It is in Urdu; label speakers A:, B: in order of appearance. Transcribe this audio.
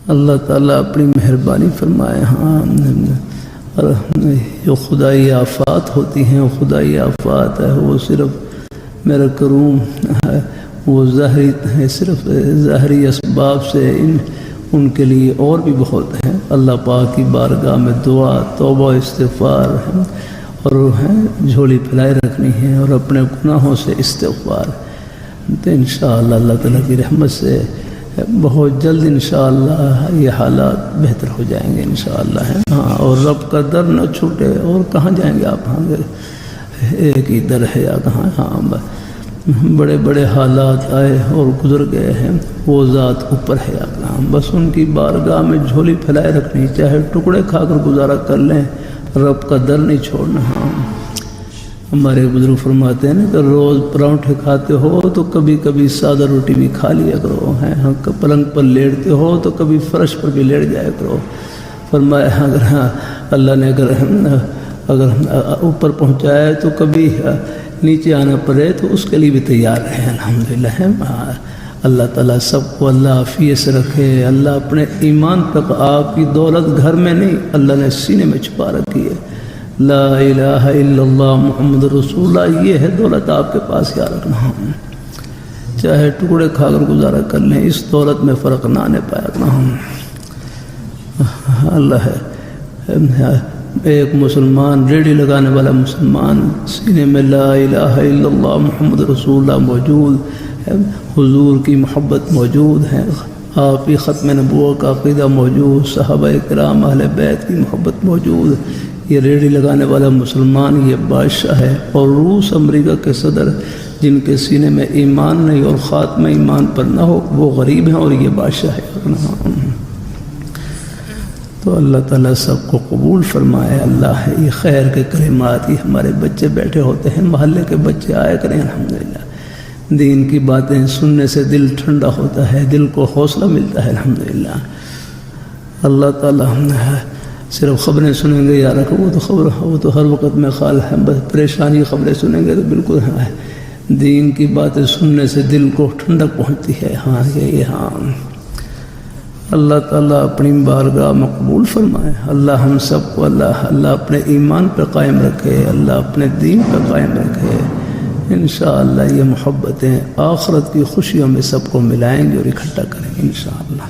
A: اللہ تعالیٰ اپنی مہربانی فرمائے۔ ہاں جو خدائی آفات ہوتی ہیں وہ خدائی آفات ہے، وہ صرف میرا کروم ہے، وہ صرف ظاہری اسباب سے ان کے لیے اور بھی بہت ہیں۔ اللہ پاک کی بارگاہ میں دعا، توبہ، استغفار ہے، اور جھولی پھیلائے رکھنی ہے، اور اپنے گناہوں سے استغفار۔ تو انشاءاللہ اللہ تعالیٰ کی رحمت سے بہت جلد انشاءاللہ یہ حالات بہتر ہو جائیں گے انشاءاللہ ہے۔ ہاں، اور رب کا در نہ چھوٹے، اور کہاں جائیں گے آپ؟ ہاں، ایک ہی در ہے یا کہاں؟ ہاں، بڑے بڑے حالات آئے اور گزر گئے ہیں، وہ ذات اوپر ہے اپنا، بس ان کی بارگاہ میں جھولی پھیلائے رکھنی، چاہے ٹکڑے کھا کر گزارا کر لیں، رب کا در نہیں چھوڑنا۔ ہاں، ہمارے بزرگ فرماتے ہیں نا کہ روز پراؤٹھے کھاتے ہو تو کبھی کبھی سادہ روٹی بھی کھا لیا کرو، پلنگ پر لیٹتے ہو تو کبھی فرش پر بھی لیٹ جایا کرو۔ فرمایا اگر اللہ نے اگر اوپر پہنچائے تو کبھی نیچے آنا پڑے تو اس کے لیے بھی تیار رہے۔ الحمدللہ اللہ تعالیٰ سب کو اللہ عافیت سے رکھے۔ اللہ اپنے ایمان تک، آپ کی دولت گھر میں نہیں، اللہ نے سینے میں چھپا رکھی ہے۔ لا الہ الا اللہ محمد رسول اللہ، یہ ہے دولت آپ کے پاس، یاد رکھنا۔ چاہے ٹکڑے کھا کر گزارا کر لیں، اس دولت میں فرق نہ آنے پایا کرنا۔ اللہ ہے، ایک مسلمان، ریڑھی لگانے والا مسلمان، سینے میں لا الہ الا اللہ محمد رسول اللہ موجود ہے، حضور کی محبت موجود ہے، آپ کی ختم نبوت کا عقیدہ موجود، صحابہ کرام اہل بیت کی محبت موجود۔ یہ ریڑھی لگانے والا مسلمان یہ بادشاہ ہے، اور روس امریکہ کے صدر جن کے سینے میں ایمان نہیں اور خاتمہ ایمان پر نہ ہو، وہ غریب ہیں، اور یہ بادشاہ ہے۔ تو اللہ تعالیٰ سب کو قبول فرمائے۔ اللہ ہے، یہ خیر کے کلمات، یہ ہمارے بچے بیٹھے ہوتے ہیں، محلے کے بچے آیا کریں، الحمدللہ دین کی باتیں سننے سے دل ٹھنڈا ہوتا ہے، دل کو حوصلہ ملتا ہے، الحمدللہ۔ اللہ تعالیٰ صرف خبریں سنیں گے یا رکھو، وہ تو ہر وقت میں خال ہے، بس پریشانی خبریں سنیں گے تو بالکل ہے۔ دین کی باتیں سننے سے دل کو ٹھنڈک پہنچتی ہے۔ ہاں یہ ہاں، اللہ تعالیٰ اپنی بارگاہ مقبول فرمائے۔ اللہ ہم سب کو اللہ اپنے ایمان پہ قائم رکھے، اللہ اپنے دین پہ قائم رکھے۔ انشاءاللہ یہ محبتیں آخرت کی خوشیوں میں سب کو ملائیں گے اور اکٹھا کریں گے انشاءاللہ۔